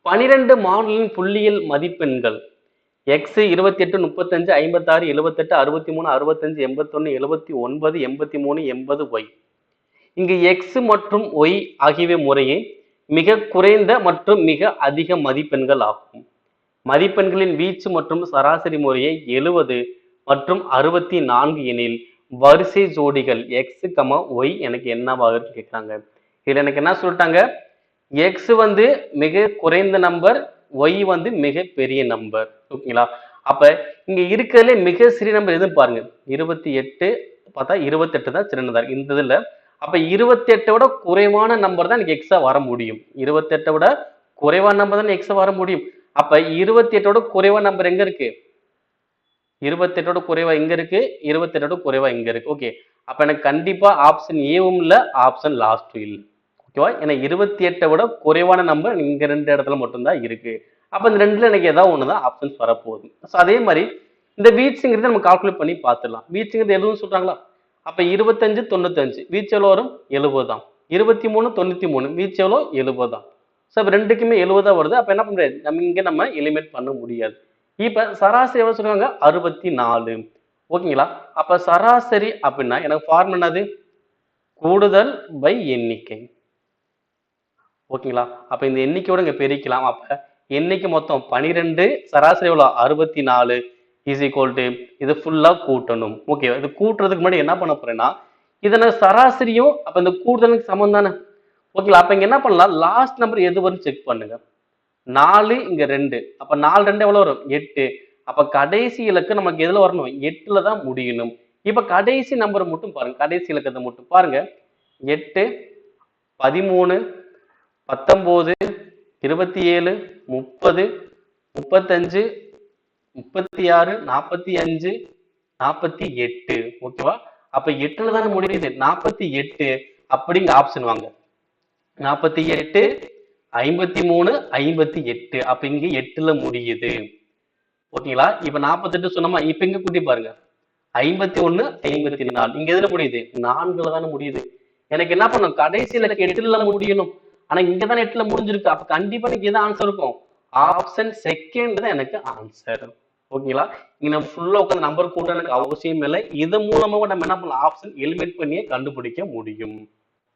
12 மாடலின் புள்ளியியல் மதிப்பெண்கள் எக்ஸ் 28 35 56 78 63 65 81 79 83 80 ஒய். இங்கு எக்ஸ் மற்றும் ஒய் ஆகியவை முறையே மிக குறைந்த மற்றும் மிக அதிக மதிப்பெண்கள் ஆகும். மதிப்பெண்களின் வீச்சு மற்றும் சராசரி முறையை 70 மற்றும் 64 எனில் வரிசை ஜோடிகள் எக்ஸ் ஒய் எனக்கு என்னவாக கேட்கிறாங்க. இதுல எனக்கு என்ன சொல்லிட்டாங்க, எக்ஸ் வந்து மிக குறைந்த நம்பர், ஒய் வந்து மிக பெரிய நம்பர். ஓகேங்களா? அப்ப இங்க இருக்கிறதுல மிக சிறிய நம்பர் எதுன்னு பாருங்க. 28 பார்த்தா 28 தான் சிறந்ததா இருக்கு இந்த இதுல. அப்ப 28 விட குறைவான நம்பர் தான் எனக்கு எக்ஸா வர முடியும். 28 விட குறைவான நம்பர் தான் எக்ஸா வர முடியும். அப்ப 28 விட குறைவான நம்பர் எங்க இருக்கு? 28 குறைவா இங்க இருக்கு, 28 குறைவா இங்க இருக்கு. ஓகே, அப்ப எனக்கு கண்டிப்பா ஆப்ஷன் ஏவும் இல்ல, ஆப்ஷன் லாஸ்டும் இல்ல. ஓகேவா? ஏன்னா 28 விட குறைவான நம்பர் இங்க ரெண்டு இடத்துல மட்டும்தான் இருக்கு. அப்ப இந்த ரெண்டுல எனக்கு ஏதாவது ஒண்ணுதான் ஆப்ஷன்ஸ் வரப்போகுது. ஸோ அதே மாதிரி இந்த வீச்சுங்கிறத நம்ம கால்குலேட் பண்ணி பார்த்துடலாம். வீச்சுங்கிறது 70 சொல்றாங்களா? அப்ப 25 95 வீச்சு எவ்வளவு வரும்? 70 தான். 23 93 வீச்சு எவ்வளோ? 70 தான். ஸோ அப்ப ரெண்டுக்குமே 70 வருது. அப்ப என்ன பண்றது, நம்ம இங்க நம்ம எலிமினேட் பண்ண முடியாது. இப்ப சராசரி எவ்வளவு சொல்றாங்க? 64. ஓகேங்களா? அப்ப சராசரி அப்படின்னா எனக்கு ஃபார்முலா என்னது? கூடுதல் பை எண்ணிக்கை. ஓகேங்களா? அப்ப இந்த எண்ணிக்கையோட இங்க பெருக்கலாம். அப்ப எண்ணிக்கை மொத்தம் 12, சராசரி எவ்வளவு? 64 இஸ் ஈக்குவல் டு இது ஃபுல்லா கூட்டணும். ஓகே, இது கூட்டுறதுக்கு முன்னாடி என்ன பண்ண போறேன்னா, இதனை சராசரியும் அப்ப இந்த கூடுதலுக்கு சமம் தானே. ஓகேங்களா? அப்ப இங்க என்ன பண்ணலாம், லாஸ்ட் நம்பர் எது வரும் செக் பண்ணுங்க. 4 இங்க 2, அப்ப 4 2 எவ்வளவு வரும்? 8. அப்ப கடைசி இலக்கு நமக்கு எதுல வரணும்? 8ல தான் முடியணும். இப்ப கடைசி நம்பர் மட்டும் பாருங்க, கடைசி இலக்கத்தை மட்டும் பாருங்க. 8 13 19 27 30 35 36 45 48. ஓகேவா? அப்ப 8ல தான் முடியுது. 48 அப்படிங்க ஆப்ஷன் வாங்க. 48 53 58. அப்ப இங்க 8ல முடியுது. ஓகேங்களா? இப்ப 48 சொன்னோமா, இப்ப இங்க கூட்டி பாருங்க. 51 54 இங்க எதுல முடியுது? 4ல தானே முடியுது. எனக்கு என்ன பண்ணும், கடைசியில 8ல முடியணும். ஆனா இங்க தானே 8ல முடிஞ்சிருக்கு. அப்ப கண்டிப்பா எனக்கு எது ஆன்சர் இருக்கும்? ஆப்ஷன் செகண்ட் தான் எனக்கு ஆன்சர். ஓகேங்களா? இங்க நம்ம ஃபுல்லா உட்காந்து நம்பர் கூட்ட எனக்கு அவசியம் இல்லை. இது மூலமா நம்ம என்ன பண்ணலாம், ஆப்ஷன் எலிமினேட் பண்ணியே கண்டுபிடிக்க முடியும்.